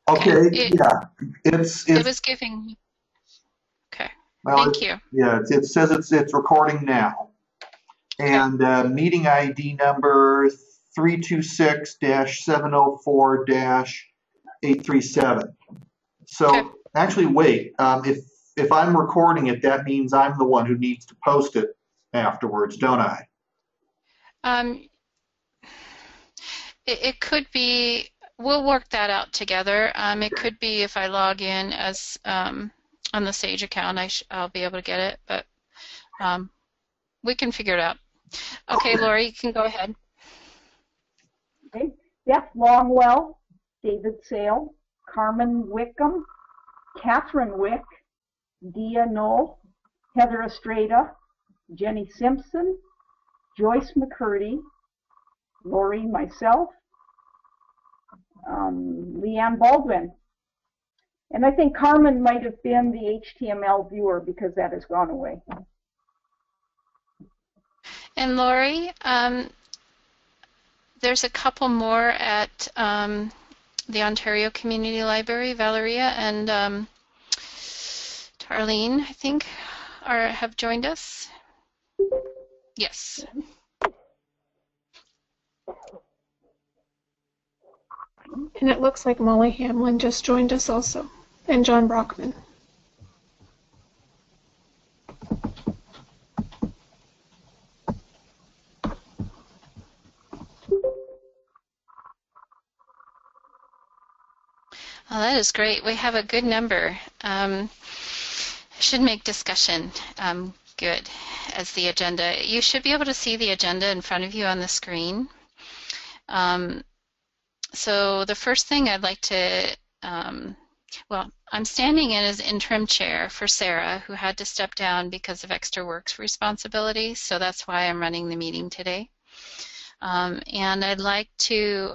Okay, Okay, yeah, it it's was giving. Okay, well, thank you. yeah, it says it's recording now, Okay, and meeting ID number 326-704-837. okay. So actually, wait, if I'm recording it, that means I'm the one who needs to post it afterwards, don't I? Um, it could be, we'll work that out together. It could be if I log in as on the Sage account, I'll be able to get it, but um, we can figure it out. Okay, Okay. Lori, you can go ahead. Okay. Beth Longwell, David Sale, Carmen Wickham, Catherine Wick, Dia Knoll, Heather Estrada, Jenny Simpson, Joyce McCurdy, Lori, myself, Leanne Baldwin. And I think Carmen might have been the HTML viewer because that has gone away. And Lori, there's a couple more at the Ontario Community Library. Valeria and Tarlene, I think, have joined us. Yes. And it looks like Molly Hamlin just joined us also, and John Brockman. Well, that is great. We have a good number. Should make discussion good as the agenda. You should be able to see the agenda in front of you on the screen. So the first thing I'd like to, well, I'm standing in as interim chair for Sarah, who had to step down because of extra work responsibilities, so that's why I'm running the meeting today. And I'd like to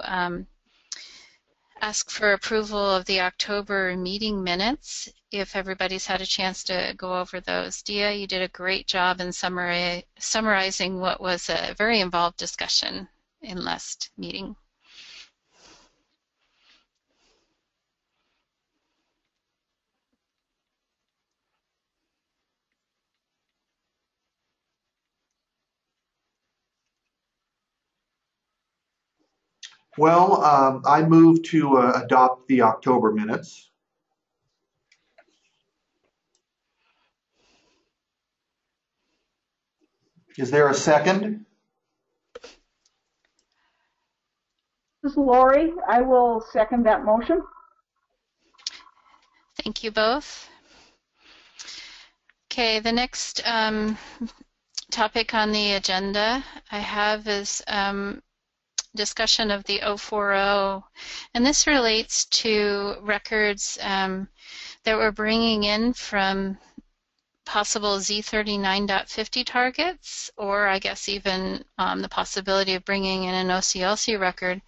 ask for approval of the October meeting minutes, if everybody's had a chance to go over those. Dia, you did a great job in summarizing what was a very involved discussion in last meeting. Well, I move to adopt the October minutes. Is there a second? This is Lori. I will second that motion. Thank you both. Okay, the next topic on the agenda I have is discussion of the 040, and this relates to records that we're bringing in from possible Z39.50 targets, or I guess even the possibility of bringing in an OCLC record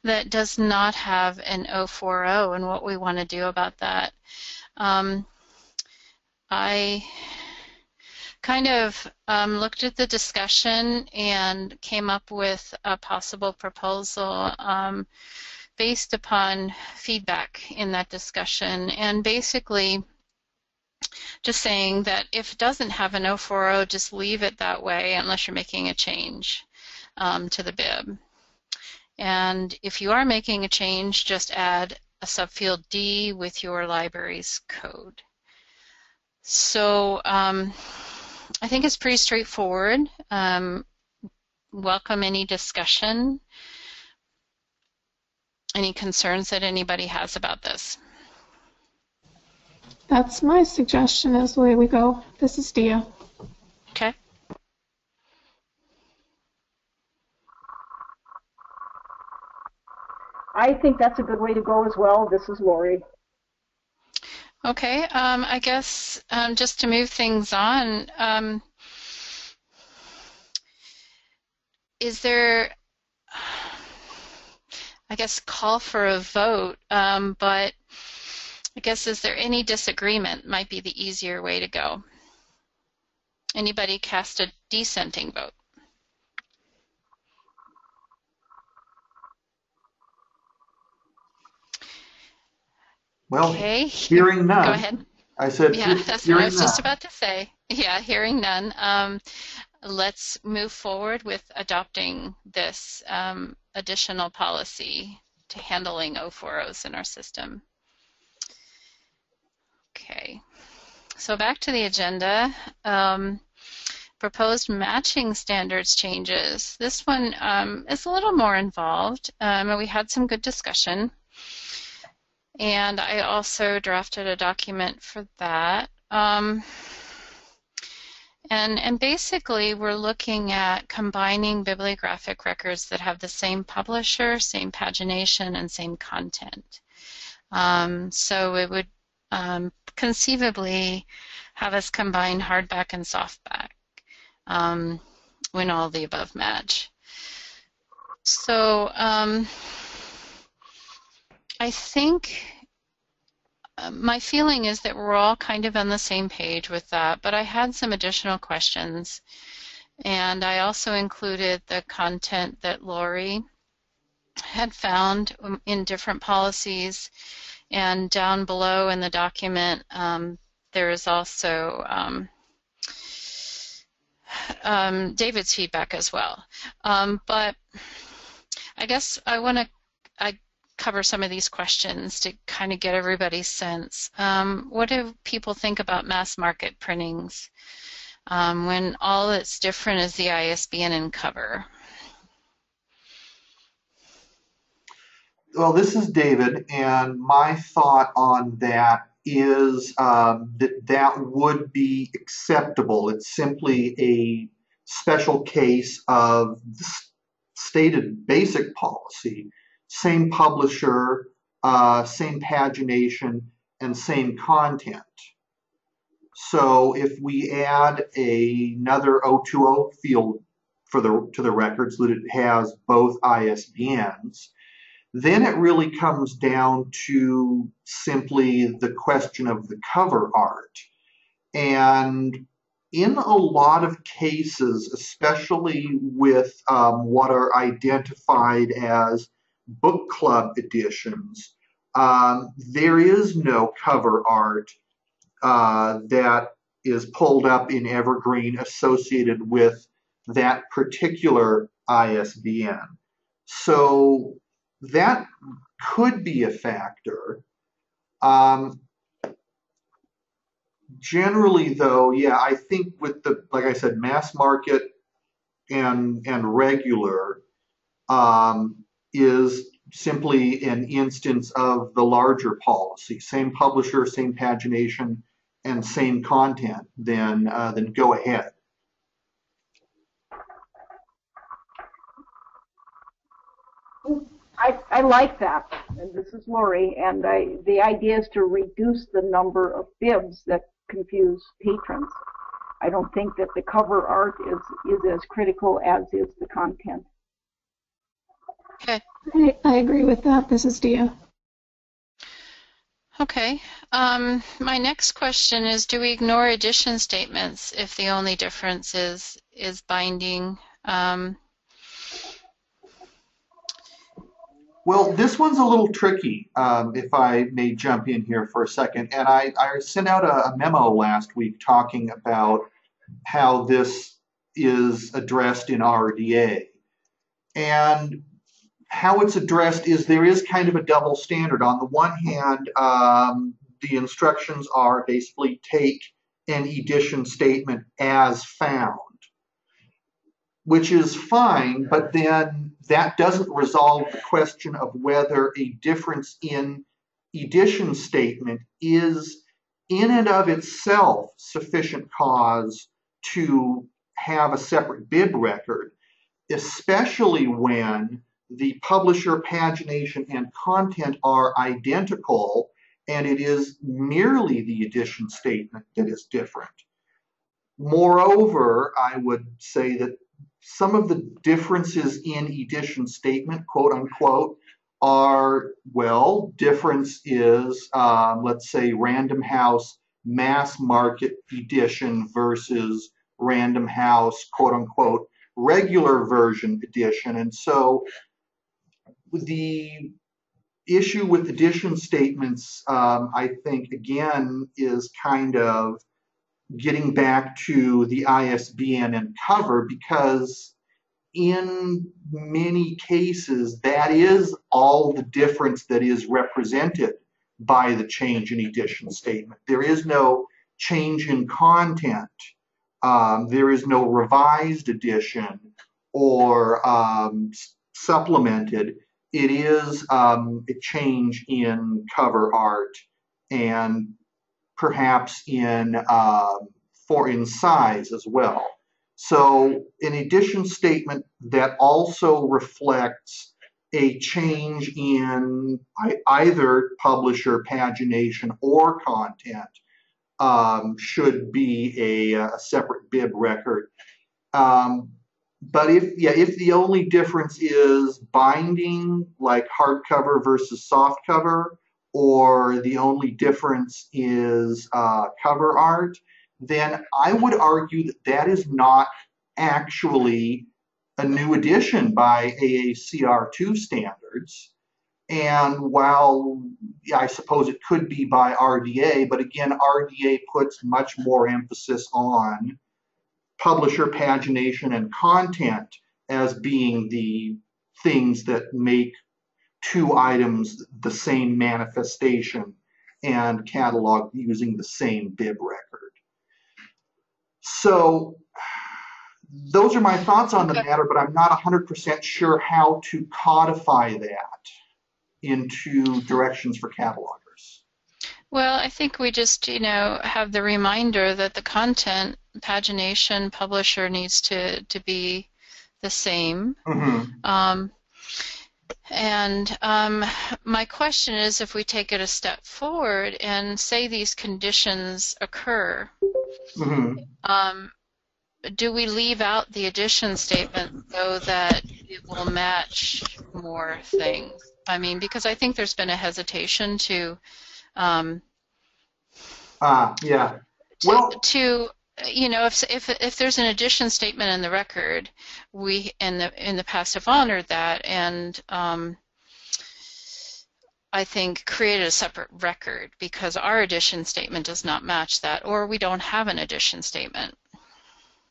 that does not have an 040, and what we want to do about that. I kind of looked at the discussion and came up with a possible proposal based upon feedback in that discussion, and basically just saying that if it doesn't have an 040, just leave it that way unless you're making a change to the bib. And if you are making a change, just add a subfield D with your library's code. So I think it's pretty straightforward. Welcome any discussion, any concerns that anybody has about this. That's my suggestion as the way we go. This is Dia. Okay. I think that's a good way to go as well. This is Lori. Okay, I guess just to move things on, is there, I guess, call for a vote, but I guess is there any disagreement might be the easier way to go. Anybody cast a dissenting vote? Well, Okay. hearing Go none, ahead. I said, Yeah, that's what I hearing was just none. about to say. Yeah, hearing none. Let's move forward with adopting this additional policy to handling O4Os in our system. Okay, so back to the agenda. Proposed matching standards changes. This one is a little more involved, and we had some good discussion. And I also drafted a document for that. And basically, we're looking at combining bibliographic records that have the same publisher, same pagination, and same content. So it would conceivably have us combine hardback and softback when all the above match. So I think my feeling is that we're all kind of on the same page with that, but I had some additional questions. And I also included the content that Lori had found in different policies. And down below in the document, there is also David's feedback as well. But I guess I want to cover some of these questions to kind of get everybody's sense. What do people think about mass market printings when all that's different is the ISBN and cover? Well, this is David, and my thought on that is that would be acceptable. It's simply a special case of the stated basic policy, same publisher, same pagination, and same content. So if we add another 020 field to the record so that it has both ISBNs, then it really comes down to simply the question of the cover art. And in a lot of cases, especially with what are identified as book club editions, there is no cover art that is pulled up in Evergreen associated with that particular ISBN. So that could be a factor. Generally, though, yeah, I think with the, like I said, mass market and regular is simply an instance of the larger policy. Same publisher, same pagination, and same content. Then go ahead. I like that, and this is Lori, and the idea is to reduce the number of bibs that confuse patrons. I don't think that the cover art is as critical as is the content. Okay. I agree with that. This is Dia. Okay. My next question is, do we ignore edition statements if the only difference is binding? Well, this one's a little tricky, if I may jump in here for a second. And I sent out a memo last week talking about how this is addressed in RDA. And how it's addressed is there is kind of a double standard. On the one hand, the instructions are basically take an edition statement as found, which is fine, but then that doesn't resolve the question of whether a difference in edition statement is in and of itself sufficient cause to have a separate bib record, especially when the publisher, pagination, and content are identical, and it is merely the edition statement that is different. Moreover, I would say that some of the differences in edition statement, quote unquote, are, well, difference is, let's say, Random House mass market edition versus Random House, quote unquote, regular version edition. And so issue with edition statements, I think, again, is kind of getting back to the ISBN and cover, because in many cases, that is all the difference that is represented by the change in edition statement. There is no change in content. There is no revised edition or supplemented. It is a change in cover art and perhaps in size as well. So an edition statement that also reflects a change in either publisher pagination or content should be a separate bib record. But if the only difference is binding, like hardcover versus softcover, or the only difference is cover art, then I would argue that that is not actually a new edition by AACR2 standards. And while I suppose it could be by RDA, but again, RDA puts much more emphasis on publisher pagination and content as being the things that make two items the same manifestation and catalog using the same bib record. So those are my thoughts on the matter, but I'm not 100% sure how to codify that into directions for catalogers. Well, I think we just, have the reminder that the content pagination publisher needs to be the same. Mm-hmm. My question is, if we take it a step forward and say these conditions occur, Mm-hmm. Do we leave out the edition statement so that it will match more things? I mean, because I think there's been a hesitation to Yeah. Well, if there's an edition statement in the record, we in the past have honored that, and I think created a separate record because our edition statement does not match that, or we don't have an edition statement.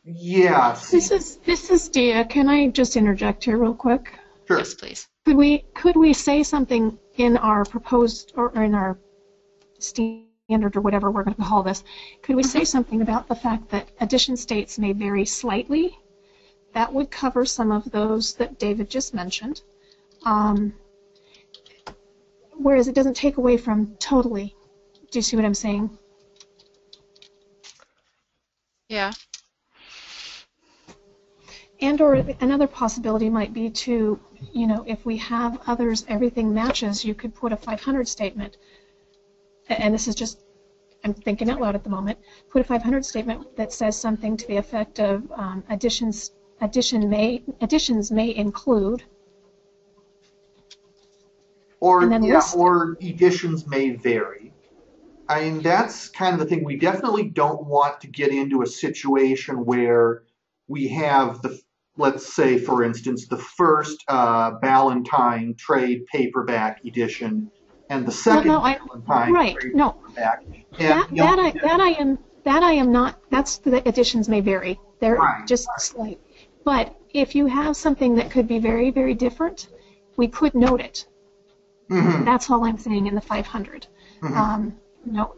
yeah. This is Dia. Can I just interject here real quick? Sure. Yes, please. Could we say something in our proposed or in our standard or whatever we're going to call this? Could we say something about the fact that edition states may vary slightly? That would cover some of those that David just mentioned. Whereas it doesn't take away from totally. Do you see what I'm saying? Yeah. And or another possibility might be to, if we have others, everything matches, you could put a 500 statement. And this is just, I'm thinking out loud at the moment, put a 500 statement that says something to the effect of additions may include. Or list. or editions may vary. I mean, that's kind of the thing. We definitely don't want to get into a situation where we have let's say, for instance, the first Ballantine trade paperback edition and the second Ballantine trade paperback. That I am not. That's the editions may vary. They're just slight. But if you have something that could be very, very different, we could note it. Mm-hmm. That's all I'm saying in the 500. Mm-hmm.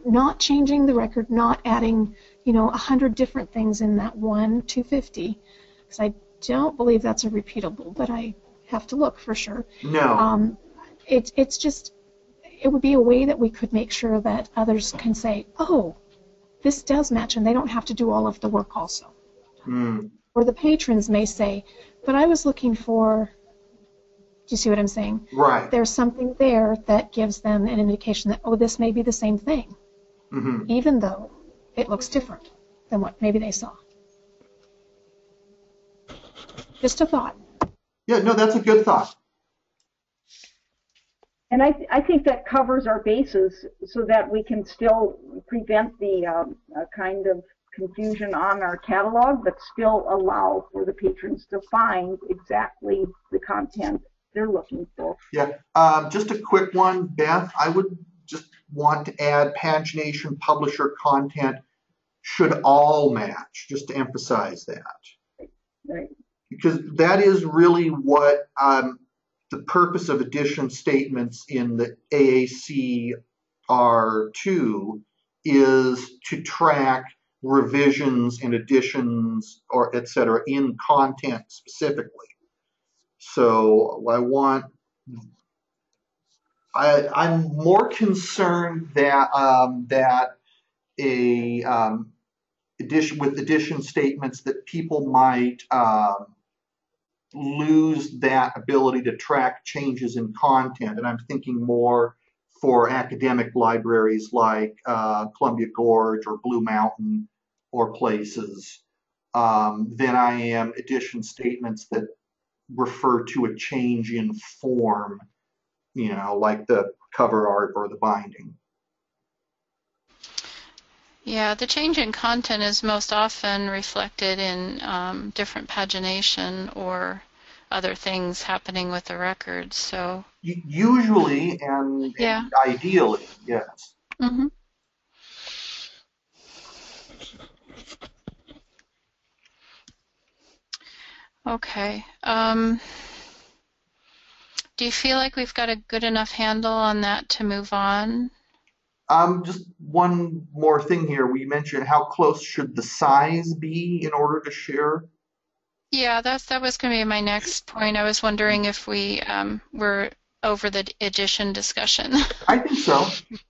Not changing the record, not adding 100 different things in that one 250, because I don't believe that's a repeatable, but I have to look for sure. No. It's just, it would be a way that we could make sure that others can say, oh, this does match, and they don't have to do all of the work also. Mm. Or the patrons may say, but I was looking for, do you see what I'm saying? Right. There's something there that gives them an indication that, oh, this may be the same thing, mm-hmm. even though it looks different than what maybe they saw. Just a thought. Yeah, no, that's a good thought. And I think that covers our bases so that we can still prevent the kind of confusion on our catalog, but still allow for the patrons to find exactly the content they're looking for. Yeah, just a quick one, Beth. I would just want to add pagination publisher content should all match, just to emphasize that. Right. Because that is really what the purpose of edition statements in the AACR2 is, to track revisions and additions or et cetera in content specifically. So I'm more concerned that a edition statements that people might lose that ability to track changes in content, and I'm thinking more for academic libraries like Columbia Gorge or Blue Mountain or places than I am edition statements that refer to a change in form, like the cover art or the binding. Yeah, the change in content is most often reflected in different pagination or other things happening with the records. So Usually and ideally, yes. Mm-hmm. Okay. Do you feel like we've got a good enough handle on that to move on? Just one more thing here. We mentioned how close should the size be in order to share? Yeah, that was going to be my next point. I was wondering if we were over the edition discussion. I think so.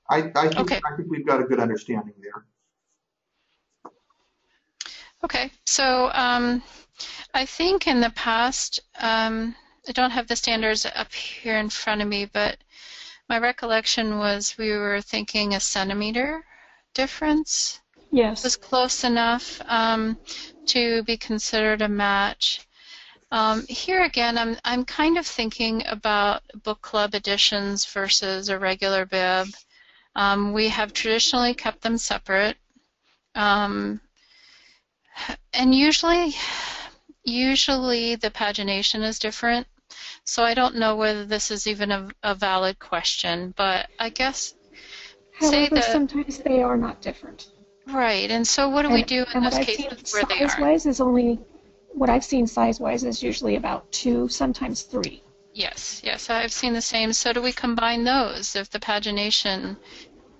I think Okay. I think we've got a good understanding there. Okay, so I think in the past, I don't have the standards up here in front of me, but my recollection was we were thinking a centimeter difference Yes. was close enough to be considered a match. Here again, I'm kind of thinking about book club editions versus a regular bib. We have traditionally kept them separate, and usually the pagination is different. So I don't know whether this is even a valid question, but I guess However, sometimes they are not different. Right, and so what do we do in those cases where they are? Size-wise is only, what I've seen size-wise is usually about 2, sometimes 3. Yes, I've seen the same. So do we combine those if the pagination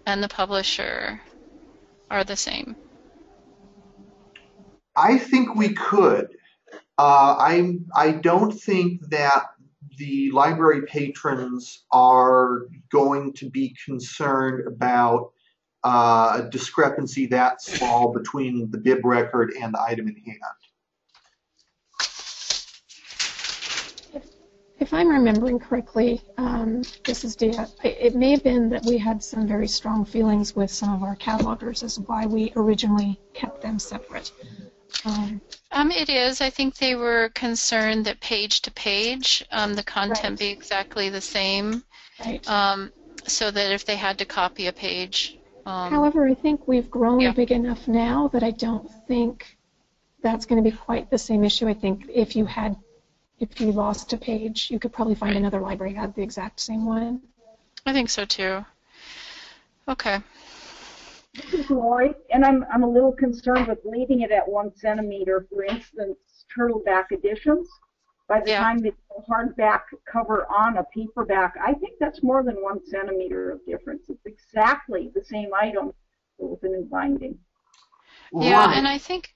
and the publisher are the same? I think we could. I don't think that the library patrons are going to be concerned about a discrepancy that small between the bib record and the item in hand. If I'm remembering correctly, this is Dia. It may have been that we had some very strong feelings with some of our catalogers as to why we originally kept them separate. It is. I think they were concerned that page to page, the content be exactly the same. Right. So that if they had to copy a page. However, I think we've grown big enough now that I don't think that's going to be quite the same issue. I think if you lost a page, you could probably find another library that had the exact same one. I think so too. Okay. This is Lori, and I'm a little concerned with leaving it at 1 centimeter. For instance, turtleback editions. By the time they put a hardback cover on a paperback, I think that's more than 1 centimeter of difference. It's exactly the same item with a new binding. Yeah, right. And I think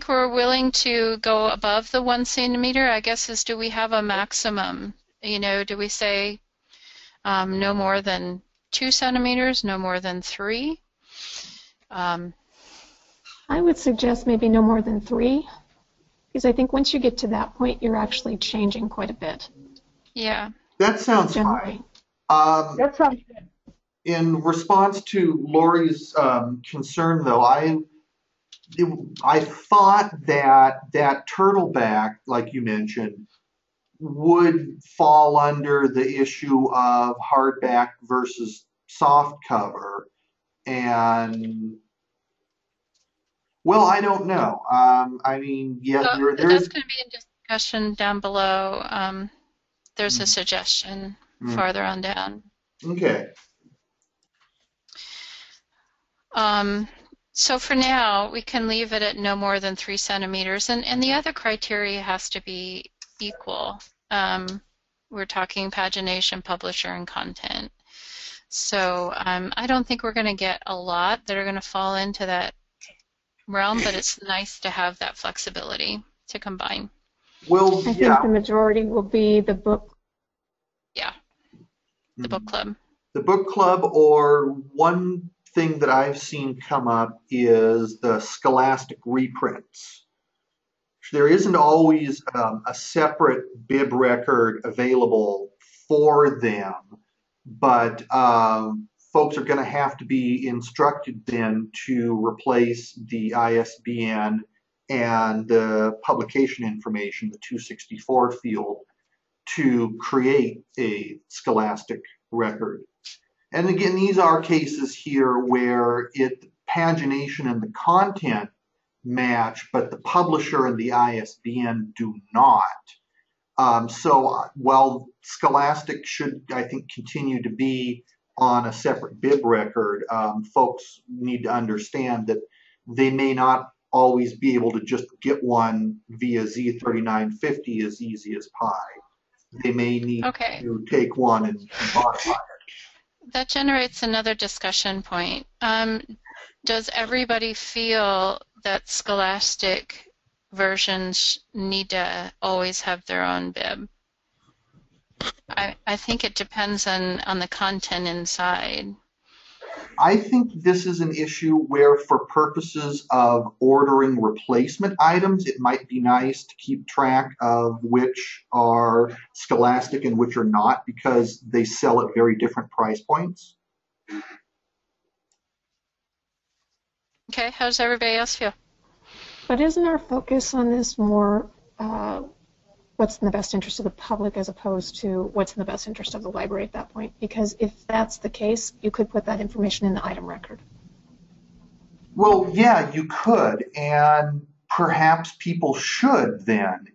we're willing to go above the 1 centimeter. I guess is, do we have a maximum? Do we say no more than 2 centimeters, no more than 3? I would suggest maybe no more than 3, because I think once you get to that point, you're actually changing quite a bit. Yeah. That sounds fine. That sounds good. In response to Lori's concern, though, I thought that turtleback, like you mentioned, would fall under the issue of hardback versus soft cover. And, well, I don't know. I mean, that's going to be in discussion down below. there's a suggestion farther on down. Okay. So for now, we can leave it at no more than 3 centimeters, and the other criteria has to be equal. We're talking pagination, publisher, and content. So I don't think we're going to get a lot that are going to fall into that realm, but it's nice to have that flexibility to combine. Well, I think the majority will be the book. Yeah, the book club. The book club, or one thing that I've seen come up is the Scholastic reprints. There isn't always a separate bib record available for them, but folks are going to have to be instructed then to replace the ISBN and the publication information, the 264 field, to create a Scholastic record. And again, these are cases here where the pagination and the content match, but the publisher and the ISBN do not. So while Scholastic should, I think, continue to be on a separate bib record, folks need to understand that they may not always be able to just get one via Z3950 as easy as pie. They may need to take one and modify it. That generates another discussion point. Does everybody feel that Scholastic versions need to always have their own bib? I think it depends on the content inside. I think this is an issue where, for purposes of ordering replacement items, it might be nice to keep track of which are Scholastic and which are not, because they sell at very different price points. Okay, how does everybody else feel? But isn't our focus on this more what's in the best interest of the public as opposed to what's in the best interest of the library at that point? Because if that's the case, you could put that information in the item record. Well, yeah, you could, and perhaps people should then.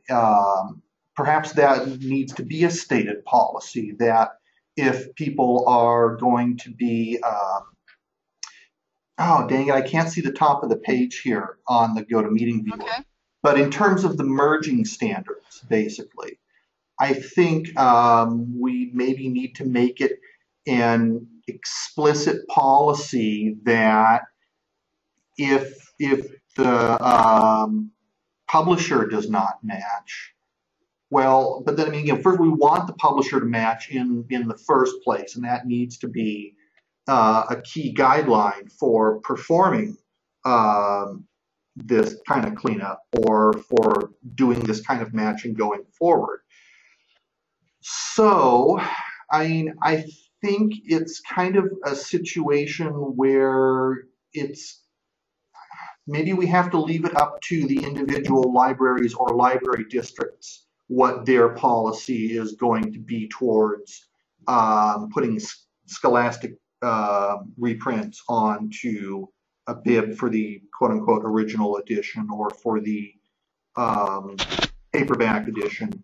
Perhaps that needs to be a stated policy, that if people are going to be, oh, dang it, I can't see the top of the page here on the GoToMeeting viewer. Okay. But in terms of the merging standards, basically, I think we maybe need to make it an explicit policy that if the publisher does not match, well, but then, I mean, again, first we want the publisher to match in the first place, and that needs to be a key guideline for performing this kind of cleanup or for doing this kind of matching going forward. So, I mean, I think it's kind of a situation where it's maybe we have to leave it up to the individual libraries or library districts what their policy is going to be towards putting Scholastic reprints onto a bib for the quote-unquote original edition or for the paperback edition.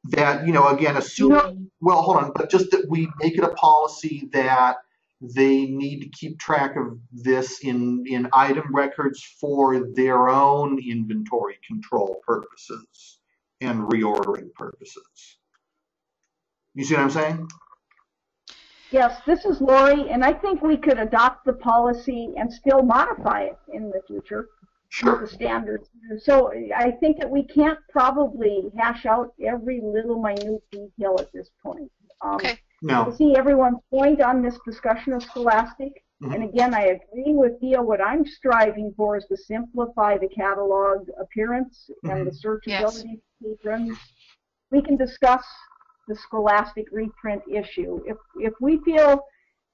That, you know, again, assuming, well, hold on, but just that we make it a policy that they need to keep track of this in item records for their own inventory control purposes and reordering purposes. You see what I'm saying? Yes, this is Lori, and I think we could adopt the policy and still modify it in the future with the standards. So I think that we can't probably hash out every little minute detail at this point. Okay. No. I see everyone's point on this discussion of Scholastic, and again, I agree with Thea. What I'm striving for is to simplify the catalog appearance and the searchability for patrons. We can discuss the Scholastic reprint issue. If we feel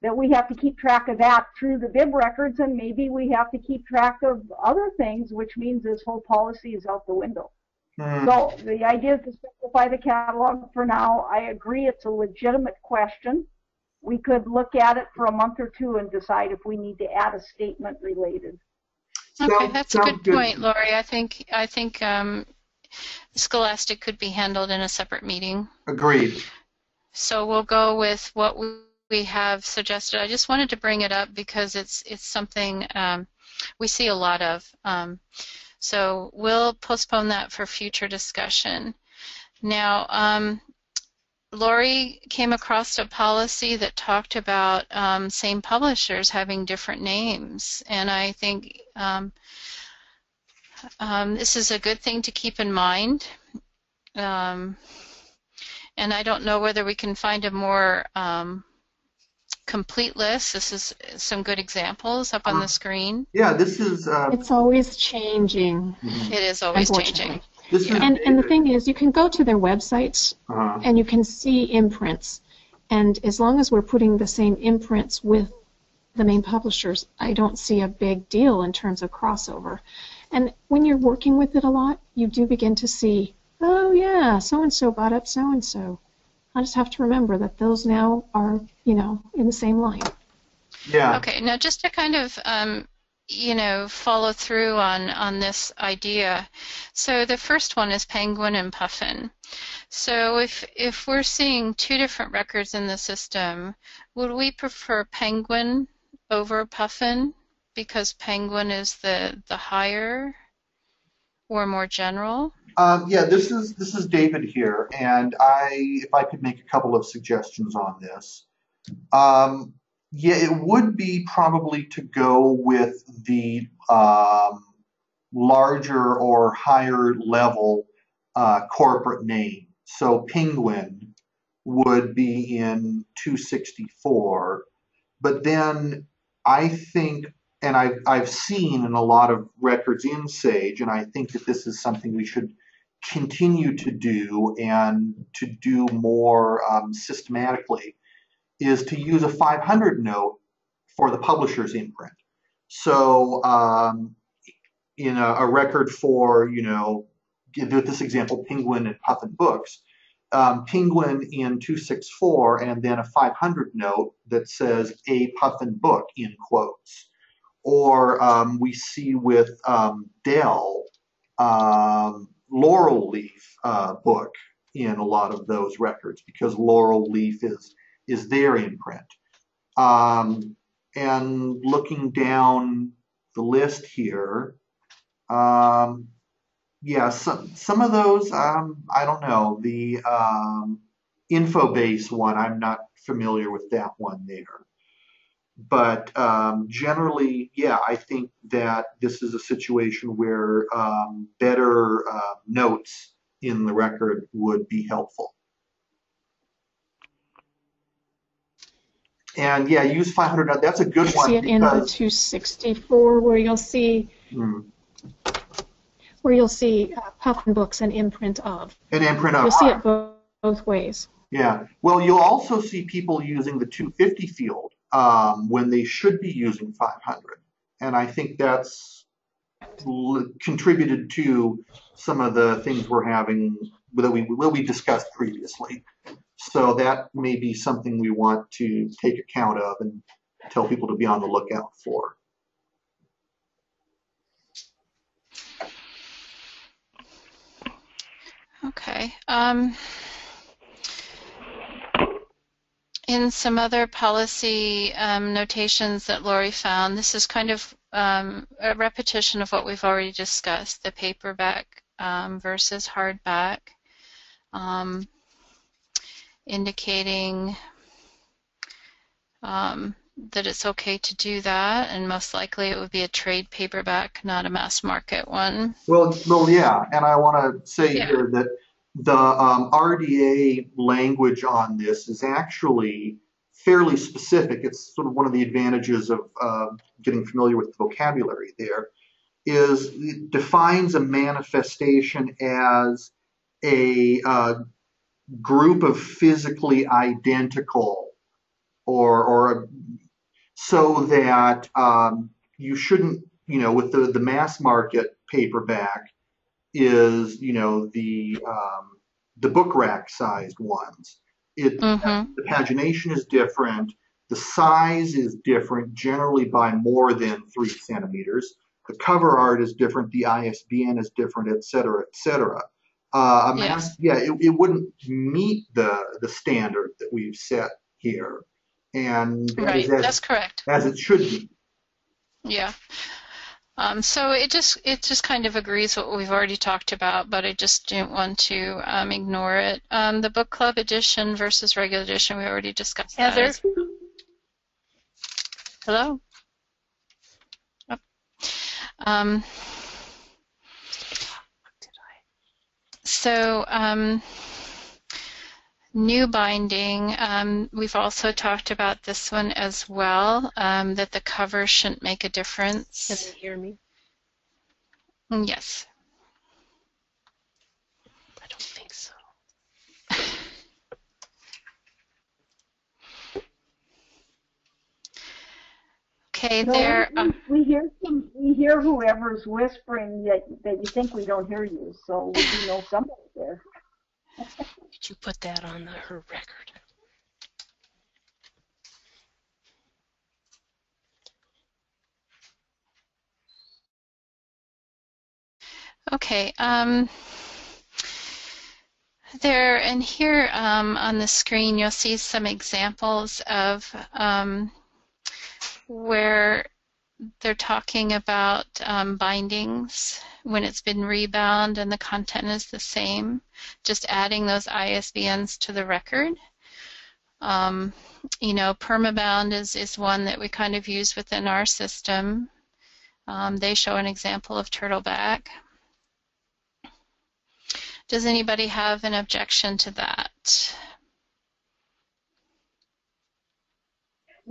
that we have to keep track of that through the bib records, and maybe we have to keep track of other things, which means this whole policy is out the window. So the idea is to simplify the catalog for now. I agree it's a legitimate question. We could look at it for a month or two and decide if we need to add a statement related. Okay, that's a good point, Lori. I think Scholastic could be handled in a separate meeting. Agreed. So we'll go with what we have suggested. I just wanted to bring it up because it's something we see a lot of. So we'll postpone that for future discussion. Now, Lori came across a policy that talked about same publishers having different names, and I think this is a good thing to keep in mind. And I don't know whether we can find a more complete list. This is some good examples up on the screen. Yeah, this is. It's always changing. It is always changing. This is And the thing is, you can go to their websites and you can see imprints. And as long as we're putting the same imprints with the main publishers, I don't see a big deal in terms of crossover. And when you're working with it a lot, you do begin to see, oh yeah, so-and-so bought up so-and-so. I just have to remember that those now are, you know, in the same line. Yeah. Okay, now just to kind of, you know, follow through on this idea. So the first one is Penguin and Puffin. So if we're seeing two different records in the system, would we prefer Penguin over Puffin because Penguin is the higher or more general? Yeah, this is David here, and if I could make a couple of suggestions on this. Yeah, it would be probably to go with the larger or higher level corporate name. So Penguin would be in 264, but then I think, and I've seen in a lot of records in Sage, and I think that this is something we should continue to do and to do more systematically, is to use a 500 note for the publisher's imprint. So in a record for, you know, give this example, Penguin and Puffin Books, Penguin in 264 and then a 500 note that says a Puffin book in quotes. Or we see with Dell, Laurel Leaf book in a lot of those records because Laurel Leaf is their imprint. And looking down the list here, yeah, some of those, I don't know. The Infobase one, I'm not familiar with that one there. But generally, yeah, I think that this is a situation where better notes in the record would be helpful. And yeah, use 500. That's a good one. See it in the 264 where you'll see Puffin Books and imprint of. An imprint of. You'll see it both ways. Yeah. Well, you'll also see people using the 250 field when they should be using 500, and I think that's contributed to some of the things we're having that we discussed previously. So that may be something we want to take account of and tell people to be on the lookout for. Okay. In some other policy notations that Lori found, this is kind of a repetition of what we've already discussed, the paperback versus hardback, indicating that it's okay to do that, and most likely it would be a trade paperback, not a mass market one. Well, yeah, and I want to say here that the RDA language on this is actually fairly specific. It's sort of one of the advantages of getting familiar with the vocabulary there, is it defines a manifestation as a group of physically identical or so that you shouldn't, you know, with the mass market paperback is, you know, the book rack sized ones. The pagination is different, the size is different, generally by more than 3 centimeters. The cover art is different, the ISBN is different, et cetera, et cetera. Yes. It wouldn't meet the standard that we've set here, and that is Right. That's correct. as it should be. Yeah. So it just kind of agrees what we've already talked about, but I just didn't want to ignore it. The book club edition versus regular edition, we already discussed that. Heather? Hello? Oh. So new binding, we've also talked about this one as well, that the cover shouldn't make a difference. Can you hear me? Yes. I don't think so. Okay, No, there. we hear whoever's whispering that you think we don't hear you, so we do know somebody there. Did you put that on her record? Okay. There and here on the screen, you'll see some examples of where they're talking about bindings when it's been rebound and the content is the same, just adding those ISBNs to the record. You know, permabound is one that we kind of use within our system. They show an example of Turtleback. Does anybody have an objection to that?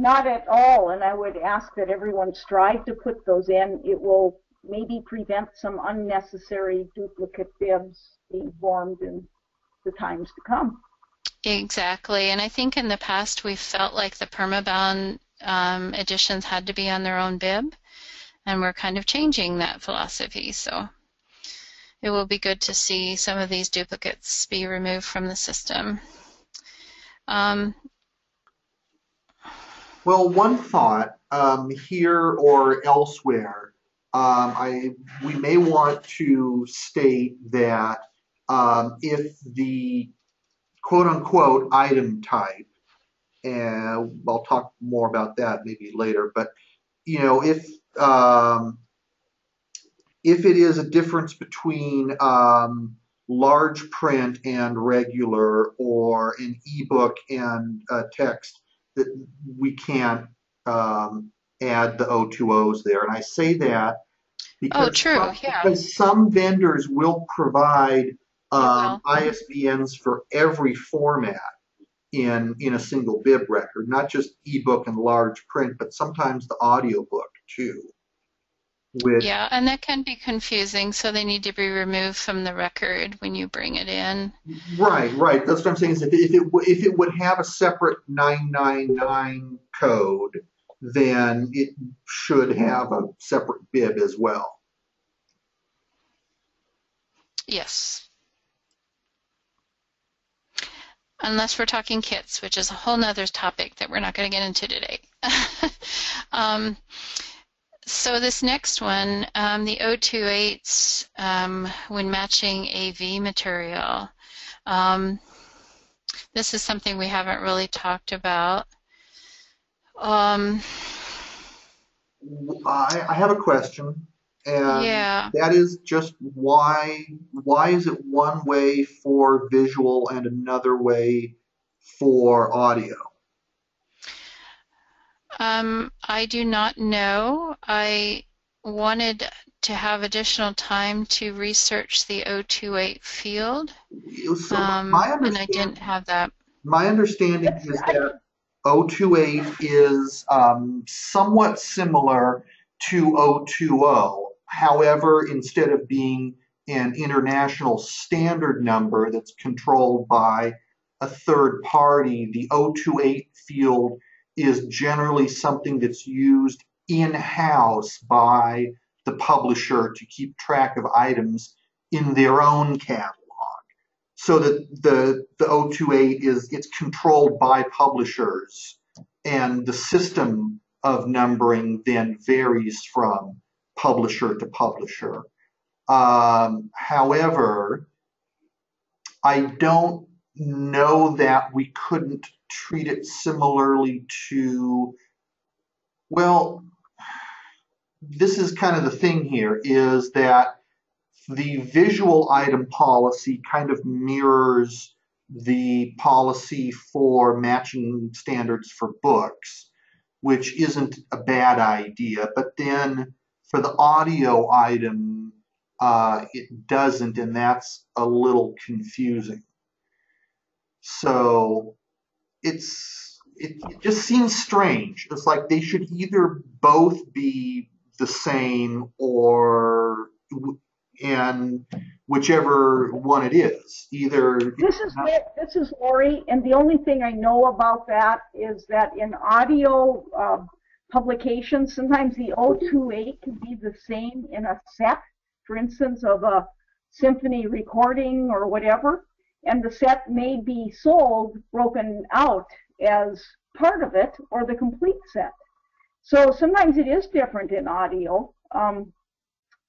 Not at all, and I would ask that everyone strive to put those in. It will maybe prevent some unnecessary duplicate bibs being formed in the times to come. Exactly, and I think in the past we felt like the permabound editions had to be on their own bib, and we're kind of changing that philosophy, so it will be good to see some of these duplicates be removed from the system. Well, one thought here or elsewhere, we may want to state that if the quote-unquote item type, and I'll talk more about that maybe later, but you know, if it is a difference between large print and regular, or an ebook and text, that we can't add the O2Os there. And I say that because, because some vendors will provide ISBNs for every format in a single bib record, not just ebook and large print, but sometimes the audiobook too. Yeah, and that can be confusing, so they need to be removed from the record when you bring it in. Right. That's what I'm saying. Is if it would have a separate 999 code, then it should have a separate bib as well. Yes. Unless we're talking kits, which is a whole nother topic that we're not going to get into today. So this next one, the O28s, when matching AV material, this is something we haven't really talked about. I have a question, and that is just why is it one way for visual and another way for audio? I do not know. I wanted to have additional time to research the O28 field, So and I didn't have that. My understanding is that O28 is somewhat similar to O20. However, instead of being an international standard number that's controlled by a third party, the O28 field is generally something that's used in-house by the publisher to keep track of items in their own catalog. So that the O28 it's controlled by publishers, and the system of numbering then varies from publisher to publisher. However, I don't know that we couldn't treat it similarly to, well, this is kind of the thing here, is that the visual item policy kind of mirrors the policy for matching standards for books, which isn't a bad idea. But then for the audio item, it doesn't, and that's a little confusing. So it just seems strange. It's like they should either both be the same and whichever one it is. Either this is Lori, and the only thing I know about that is that in audio publications, sometimes the 028 can be the same in a set, for instance, of a symphony recording or whatever, and the set may be sold broken out as part of it or the complete set. So sometimes it is different in audio.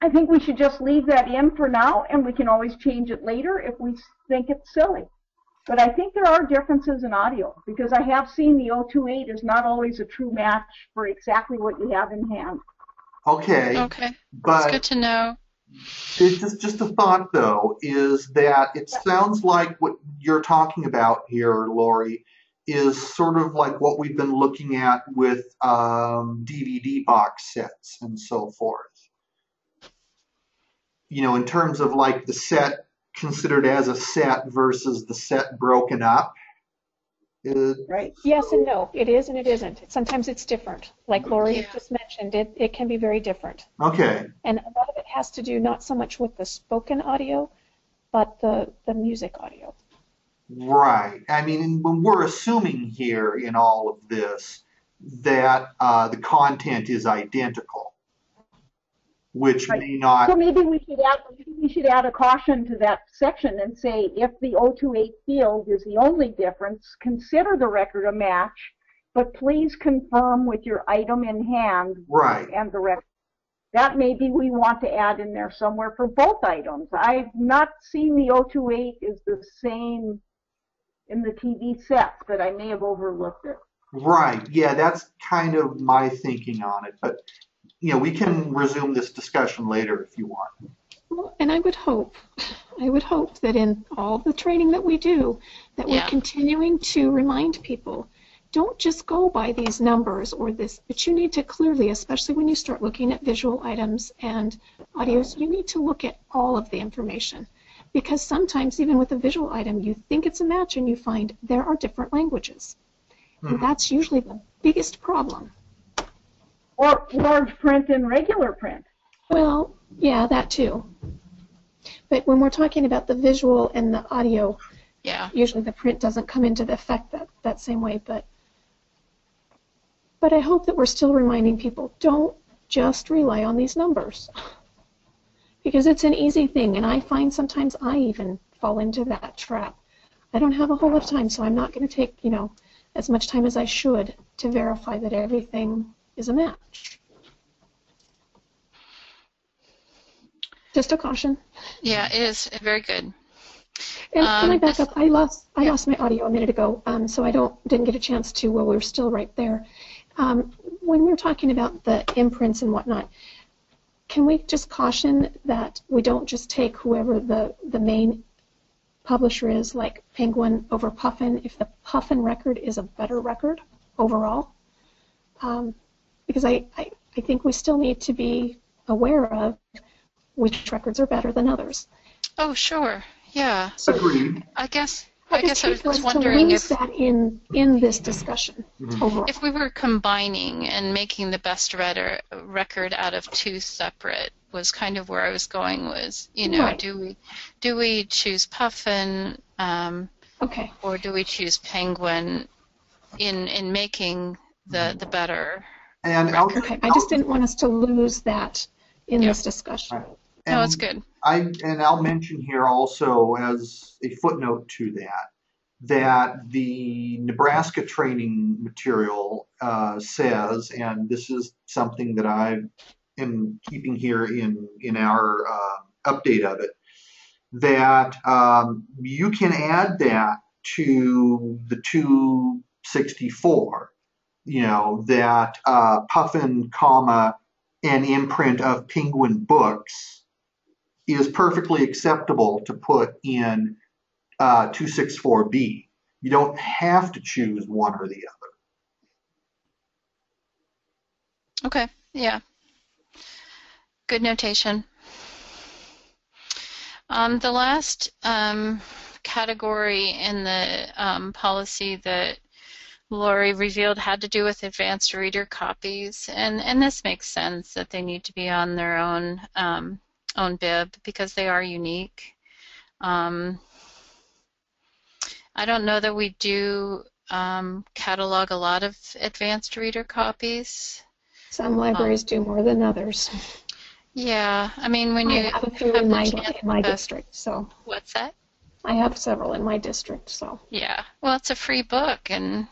I think we should just leave that in for now, and we can always change it later if we think it's silly. But I think there are differences in audio, because I have seen the 028 is not always a true match for exactly what you have in hand. Okay. Okay. But it's good to know. It's just a thought, though, is that it sounds like what you're talking about here, Lori, is sort of like what we've been looking at with DVD box sets and so forth. You know, in terms of like the set considered as a set versus the set broken up. Right. Yes and no. It is and it isn't. Sometimes it's different. Like Lori just mentioned, it can be very different. Okay. And a lot of it has to do not so much with the spoken audio, but the music audio. Right. I mean, when we're assuming here in all of this that the content is identical, which may not. So maybe we should add a caution to that section and say, if the 028 field is the only difference, consider the record a match, but please confirm with your item in hand and the record. That maybe we want to add in there somewhere for both items. I've not seen the 028 is the same in the TV set, but I may have overlooked it. Right. Yeah, that's kind of my thinking on it. But you know, we can resume this discussion later if you want. Well, and I would hope that in all the training that we do, that we're continuing to remind people, don't just go by these numbers or this, but you need to clearly, especially when you start looking at visual items and audios, you need to look at all of the information. Because sometimes, even with a visual item, you think it's a match and you find there are different languages. And that's usually the biggest problem. Or large print and regular print. Well, yeah, that too. But when we're talking about the visual and the audio, usually the print doesn't come into the effect that same way. But I hope that we're still reminding people, don't just rely on these numbers. Because it's an easy thing, and I find sometimes I even fall into that trap. I don't have a whole lot of time, so I'm not going to take, as much time as I should to verify that everything is a match. Just a caution. Yeah, it is very good. And can I back up? I lost my audio a minute ago, so I didn't get a chance to while we were still right there. When we're talking about the imprints and whatnot, can we just caution that we don't just take whoever the main publisher is, like Penguin over Puffin, if the Puffin record is a better record overall? Because I think we still need to be aware of which records are better than others. Oh, sure. Yeah. So, agreed. I guess I was wondering to lose that in this discussion overall. If we were combining and making the best record out of two separate was kind of where I was going was, Right. do we choose Puffin Okay. or do we choose Penguin in making the better And record? I just didn't want us to lose that in this discussion. Right. No, it's good. I'll mention here also as a footnote to that the Nebraska training material says, and this is something that I am keeping here in our update of it, that you can add that to the 264, that Puffin, comma, an imprint of Penguin Books is perfectly acceptable to put in 264B. You don't have to choose one or the other. Okay, yeah. Good notation. The last category in the policy that Lori revealed had to do with advanced reader copies, and this makes sense that they need to be on their own bib because they are unique. I don't know that we do catalog a lot of advanced reader copies. Some libraries do more than others. Yeah, I mean when you have a few in my district, so. What's that? I have several in my district, so. Yeah, well, it's a free book, and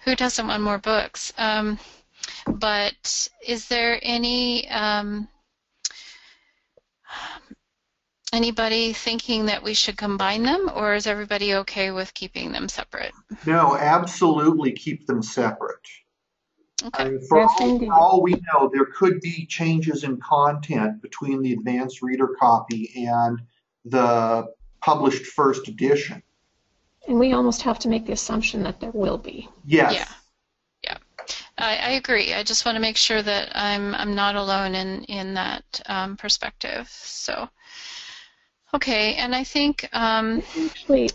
who doesn't want more books? But is there anybody thinking that we should combine them, or is everybody okay with keeping them separate? No, absolutely keep them separate. Okay. I mean, for all we know, there could be changes in content between the advanced reader copy and the published first edition. And we almost have to make the assumption that there will be. Yes. Yeah. I agree. I just want to make sure that I'm not alone in that perspective. So, okay, and I think actually,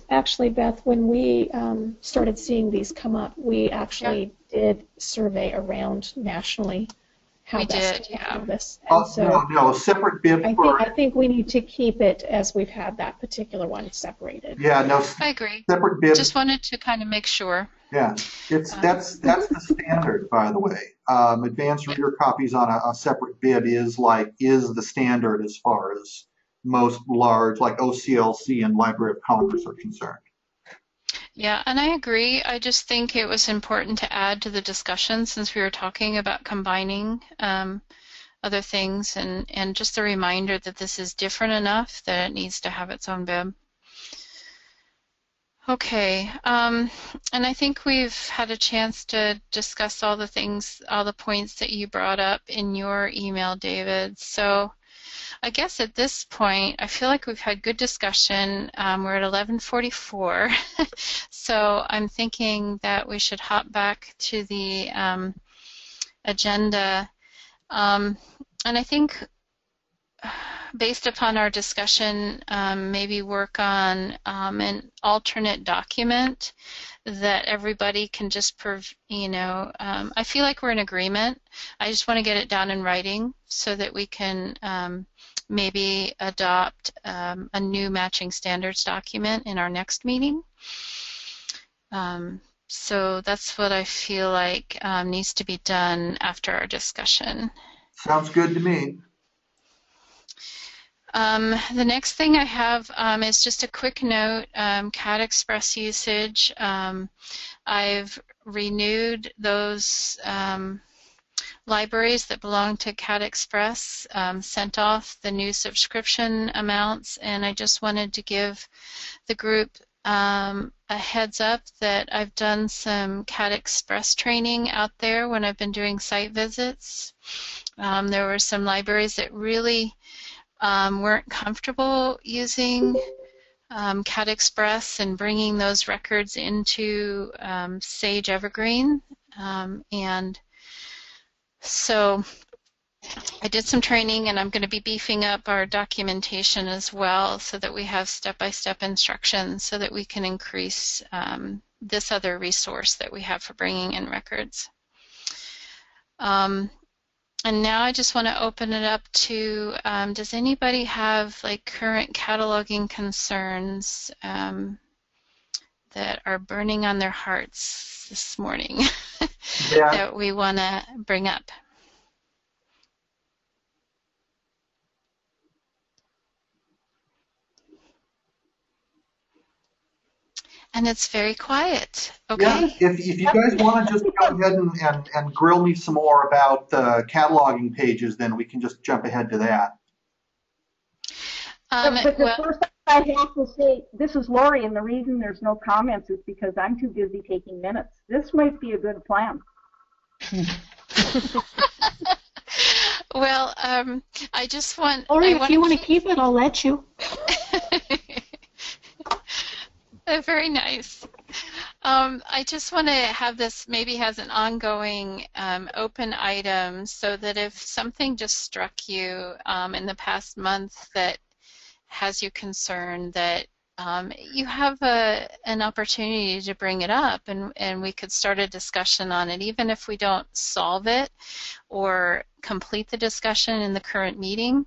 Beth, when we started seeing these come up, we actually did survey around nationally how best to handle this. And so no, separate bib. I think we need to keep it as we've had that particular one separated. Yeah, no. I agree. Separate bib. Just wanted to kind of make sure. Yeah, that's the standard, by the way. Advanced reader copies on a separate bib is the standard as far as most large, like OCLC and Library of Congress are concerned. Yeah, and I agree. I just think it was important to add to the discussion since we were talking about combining other things, and just a reminder that this is different enough that it needs to have its own bib. Okay, and I think we've had a chance to discuss all the points that you brought up in your email, David. So I guess at this point, I feel like we've had good discussion. We're at 11:44, so I'm thinking that we should hop back to the agenda. And I think based upon our discussion, maybe work on an alternate document that everybody can just, I feel like we're in agreement. I just want to get it down in writing so that we can maybe adopt a new matching standards document in our next meeting. So that's what I feel like needs to be done after our discussion. Sounds good to me. The next thing I have is just a quick note, CADXpress usage. I've renewed those libraries that belong to CADXpress, sent off the new subscription amounts, and I just wanted to give the group a heads up that I've done some CADXpress training out there when I've been doing site visits. There were some libraries that really weren't comfortable using CADXpress and bringing those records into Sage Evergreen, and so I did some training, and I'm going to be beefing up our documentation as well so that we have step-by-step instructions so that we can increase this other resource that we have for bringing in records. And now I just want to open it up to, does anybody have current cataloging concerns that are burning on their hearts this morning that we want to bring up? And it's very quiet. Okay. Yeah, if you guys want to just go ahead and grill me some more about the cataloging pages, then we can just jump ahead to that. But the first I have to say, this is Lori, and the reason there's no comments is because I'm too busy taking minutes. This might be a good plan. Well, I just want... Or if you want to keep it, I'll let you. Very nice. I just want to have this maybe has an ongoing open item so that if something just struck you in the past month that has you concerned, that you have an opportunity to bring it up, and we could start a discussion on it, even if we don't solve it or complete the discussion in the current meeting.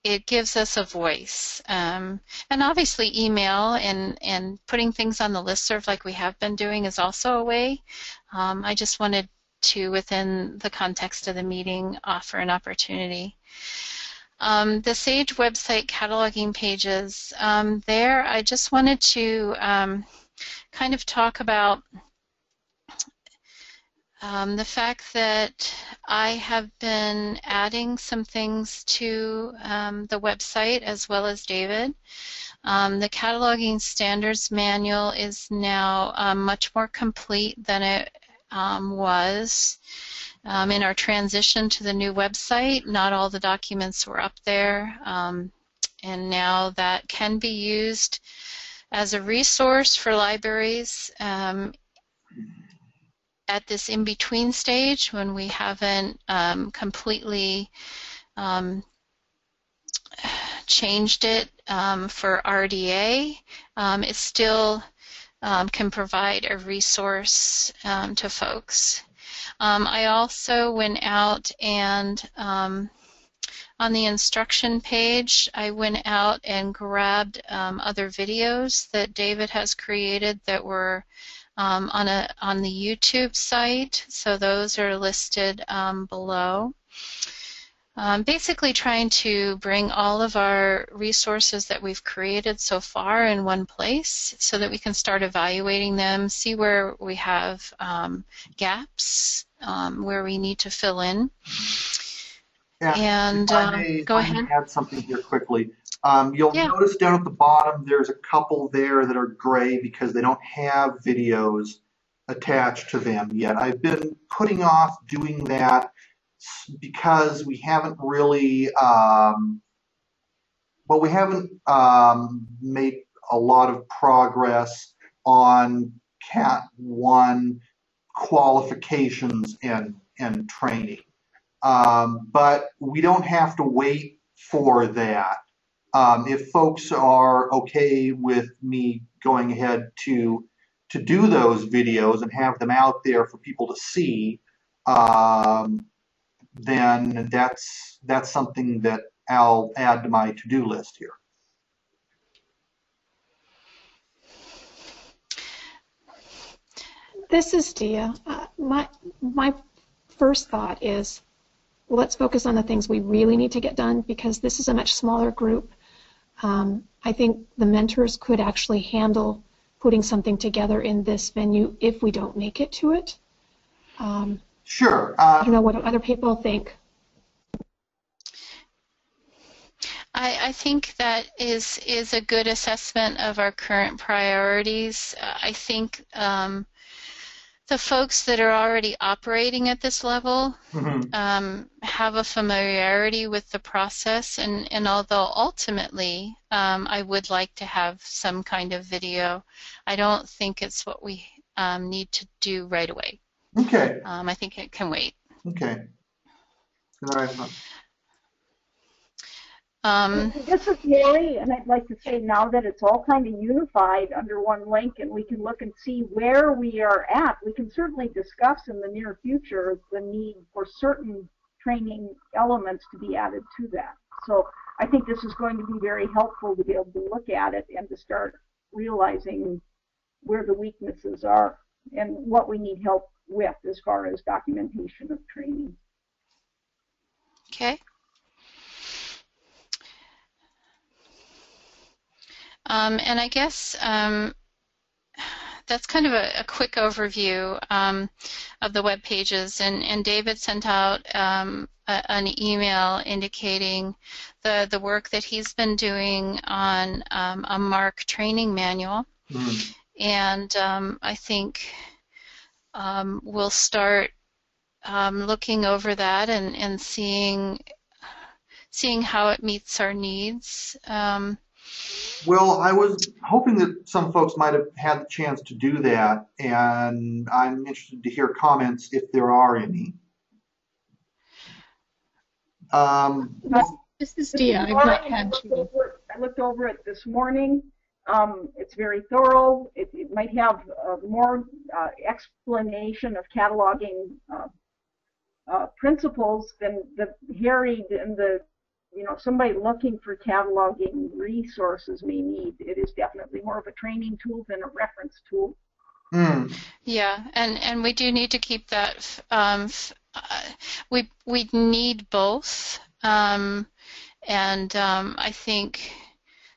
It gives us a voice. And obviously email and putting things on the listserv like we have been doing is also a way. I just wanted to, within the context of the meeting, offer an opportunity. The SAGE website cataloging pages, there I just wanted to kind of talk about the fact that I have been adding some things to the website, as well as David. The cataloging standards manual is now much more complete than it was. In our transition to the new website, not all the documents were up there, and now that can be used as a resource for libraries at this in-between stage when we haven't completely changed it for RDA. It still can provide a resource to folks. I also went out and on the instruction page, I went out and grabbed other videos that David has created that were on the YouTube site, so those are listed below. Basically trying to bring all of our resources that we've created so far in one place so that we can start evaluating them, see where we have gaps, where we need to fill in. Yeah, and go ahead. I may add something here quickly. You'll notice down at the bottom there's a couple there that are gray because they don't have videos attached to them yet. I've been putting off doing that because we haven't really, we haven't made a lot of progress on Cat 1 qualifications and training. But we don't have to wait for that. If folks are okay with me going ahead to do those videos and have them out there for people to see, then that's something that I'll add to my to-do list here. This is Dia. My first thought is, let's focus on the things we really need to get done because this is a much smaller group. I think the mentors could actually handle putting something together in this venue if we don't make it to it. Sure. I don't know what other people think. I think that is a good assessment of our current priorities. I think the folks that are already operating at this level have a familiarity with the process, and although ultimately I would like to have some kind of video, I don't think it's what we need to do right away. Okay. I think it can wait. Okay. All right. This is Lori, and I'd like to say now that it's all kind of unified under one link and we can look and see where we are at, we can certainly discuss in the near future the need for certain training elements to be added to that. So I think this is going to be very helpful to be able to look at it and to start realizing where the weaknesses are and what we need help with as far as documentation of training. Okay. And I guess that's kind of a quick overview of the web pages. And David sent out an email indicating the work that he's been doing on a MARC training manual. Mm. And I think we'll start looking over that and seeing how it meets our needs. Well, I was hoping that some folks might have had the chance to do that, and I'm interested to hear comments if there are any. This is Dia. I've not had to. I looked over it this morning. It's very thorough. It might have more explanation of cataloging principles than the harried and the, somebody looking for cataloging resources may need. It is definitely more of a training tool than a reference tool. Mm. Yeah, and we do need to keep that. We need both, and I think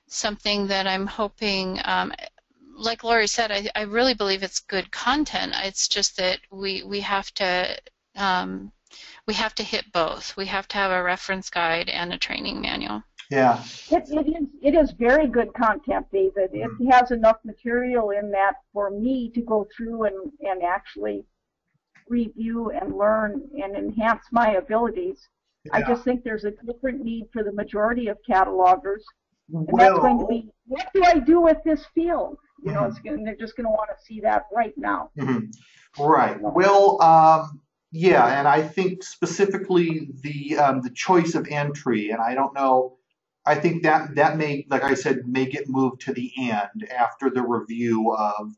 something that I'm hoping, like Lori said, I really believe it's good content. It's just that we have to hit both. We have to have a reference guide and a training manual. Yeah. It is very good content, David. It has enough material in that for me to go through and actually review and learn and enhance my abilities. Yeah. I just think there's a different need for the majority of catalogers. And that's going to be, what do I do with this field? They're just going to want to see that right now. Mm-hmm. Right. Well, yeah, and I think specifically the choice of entry, and I don't know, I think that may, like I said, may get moved to the end after the review of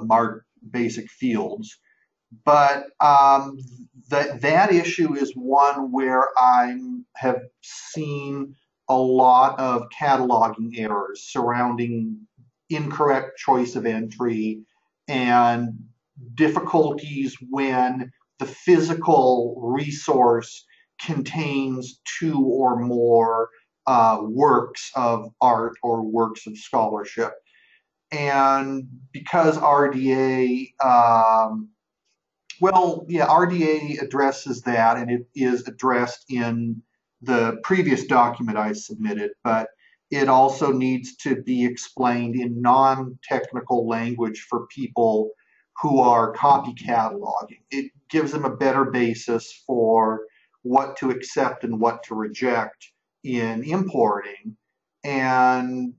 MARC basic fields. But that issue is one where I have seen a lot of cataloging errors surrounding incorrect choice of entry and difficulties when the physical resource contains two or more works of art or works of scholarship. And because RDA, RDA addresses that, and it is addressed in the previous document I submitted, but it also needs to be explained in non-technical language for people who are copy cataloging. It gives them a better basis for what to accept and what to reject in importing, and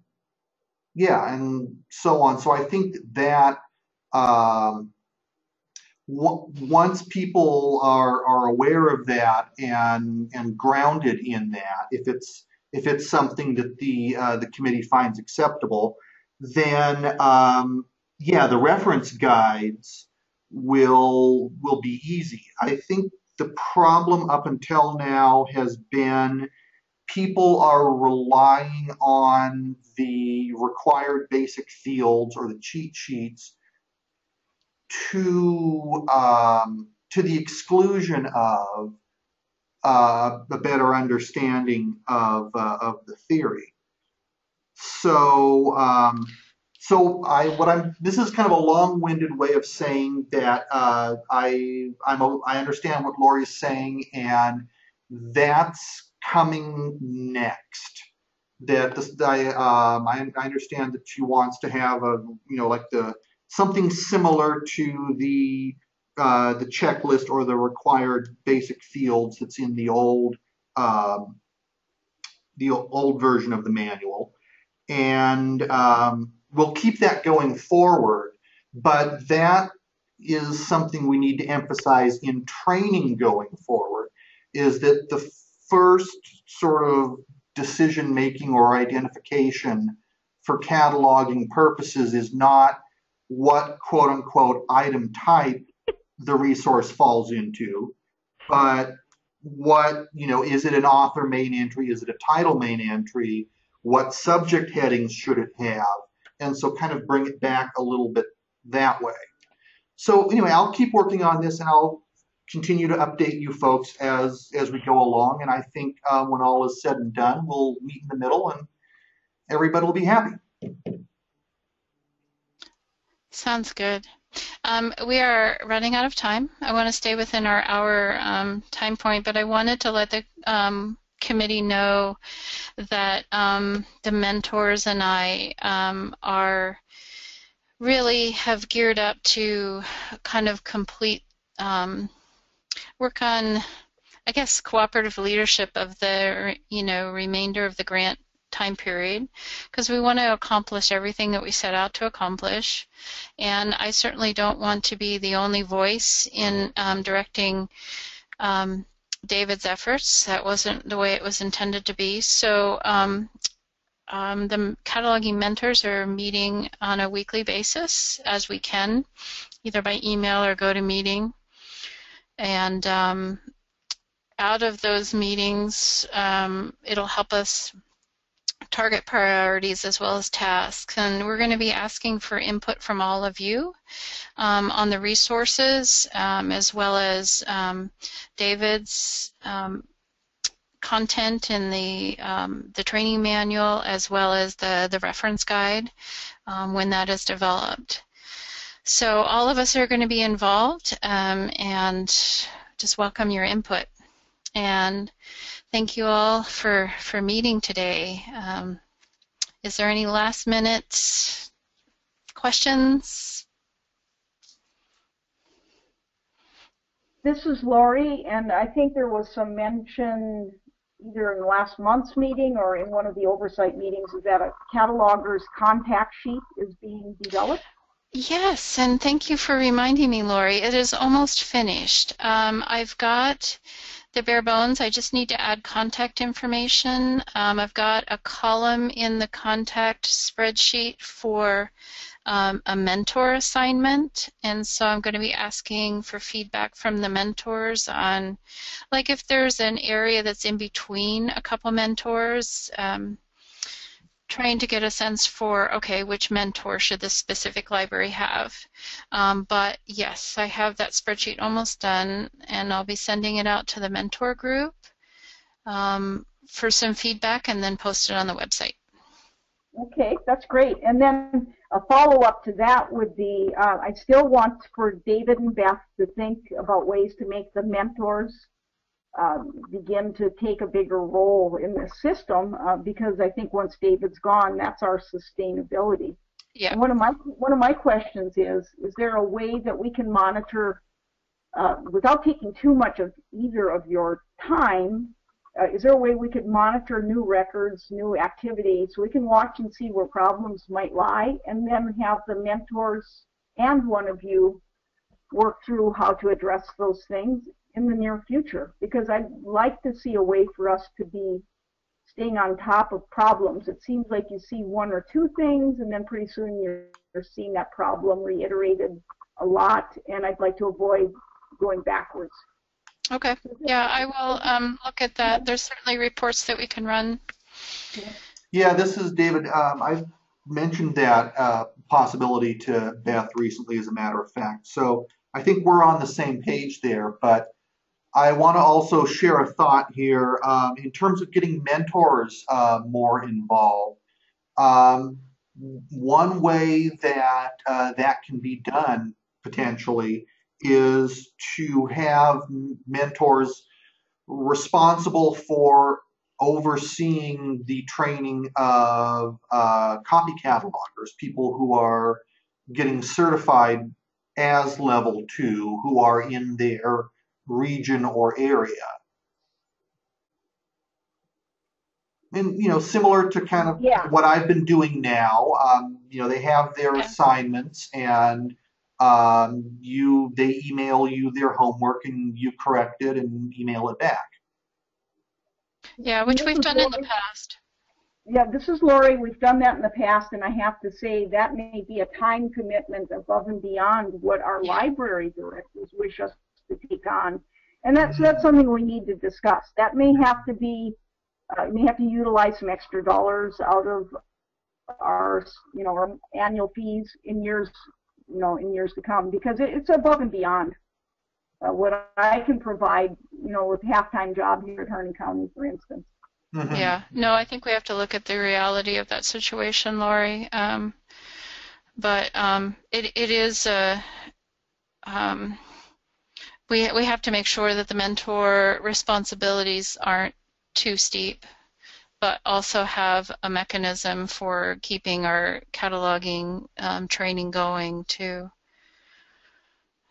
and so on. So I think that once people are aware of that and grounded in that, if it's something that the committee finds acceptable, then the reference guides will be easy. I think the problem up until now has been people are relying on the required basic fields or the cheat sheets to the exclusion of a better understanding of the theory. So this is kind of a long-winded way of saying that I understand what Lori's saying, and that's coming next. That I understand that she wants to have something similar to the checklist or the required basic fields that's in the old version of the manual, and we'll keep that going forward. But that is something we need to emphasize in training going forward, is that the first sort of decision making or identification for cataloging purposes is not what quote unquote item type the resource falls into, but what, is it an author main entry? Is it a title main entry? What subject headings should it have? And so kind of bring it back a little bit that way. So anyway, I'll keep working on this, and I'll continue to update you folks as we go along. And I think when all is said and done, we'll meet in the middle and everybody will be happy. Sounds good. We are running out of time. I want to stay within our hour time point, but I wanted to let the committee know that the mentors and I are really have geared up to kind of complete work on, I guess, cooperative leadership of the remainder of the grant time period, because we want to accomplish everything that we set out to accomplish. And I certainly don't want to be the only voice in directing David's efforts. That wasn't the way it was intended to be. So the cataloging mentors are meeting on a weekly basis as we can, either by email or GoToMeeting. And out of those meetings, it'll help us target priorities as well as tasks. And we're going to be asking for input from all of you on the resources, as well as David's content in the training manual, as well as the reference guide when that is developed. So all of us are going to be involved, and just welcome your input. And thank you all for meeting today. Is there any last minute questions? This is Lori, and I think there was some mention either in last month's meeting or in one of the oversight meetings that a cataloger's contact sheet is being developed. Yes, and thank you for reminding me, Lori. It is almost finished. I've got the bare bones. I just need to add contact information. I've got a column in the contact spreadsheet for a mentor assignment, and so I'm going to be asking for feedback from the mentors on, like, if there's an area that's in between a couple mentors, trying to get a sense for, okay, which mentor should this specific library have. But yes, I have that spreadsheet almost done, and I'll be sending it out to the mentor group for some feedback and then post it on the website. Okay, that's great. And then a follow-up to that would be, I still want for David and Beth to think about ways to make the mentors begin to take a bigger role in the system, because I think once David's gone, that's our sustainability. Yeah. And one of my questions is there a way that we can monitor, without taking too much of either of your time, is there a way we could monitor new records, new activities, so we can watch and see where problems might lie, and then have the mentors and one of you work through how to address those things in the near future? Because I'd like to see a way for us to be staying on top of problems. It seems like you see one or two things, and then pretty soon you're seeing that problem reiterated a lot, and I'd like to avoid going backwards. Okay. Yeah, I will look at that. There's certainly reports that we can run. Yeah, this is David. I've mentioned that possibility to Beth recently, as a matter of fact. So I think we're on the same page there, but I want to also share a thought here in terms of getting mentors more involved. One way that that can be done potentially is to have mentors responsible for overseeing the training of copy catalogers, people who are getting certified as level 2, who are in their region or area. And, you know, similar to kind of what I've been doing now, you know, they have their assignments, and they email you their homework, and you correct it and email it back. Yeah, which we've done in the past. Yeah, this is Lori. We've done that in the past, and I have to say that may be a time commitment above and beyond what our library directors wish us to take on, and that's something we need to discuss. That may have to be, we may have to utilize some extra dollars out of our, you know, our annual fees in years, you know, in years to come, because it's above and beyond what I can provide, you know, with a half-time job here at Harney County, for instance. Mm-hmm. Yeah, no, I think we have to look at the reality of that situation, Lori. But it is we have to make sure that the mentor responsibilities aren't too steep, but also have a mechanism for keeping our cataloging training going too.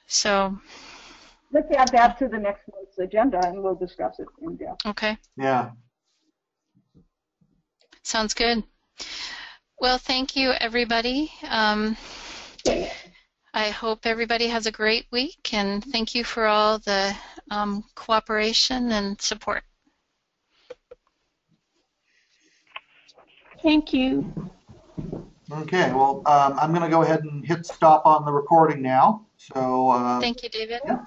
So let's add that to the next month's agenda and we'll discuss it in depth. Okay. Yeah. Sounds good. Well, thank you, everybody. I hope everybody has a great week, and thank you for all the cooperation and support. Thank you. Okay, well, I'm going to go ahead and hit stop on the recording now. So Thank you, David. yeah,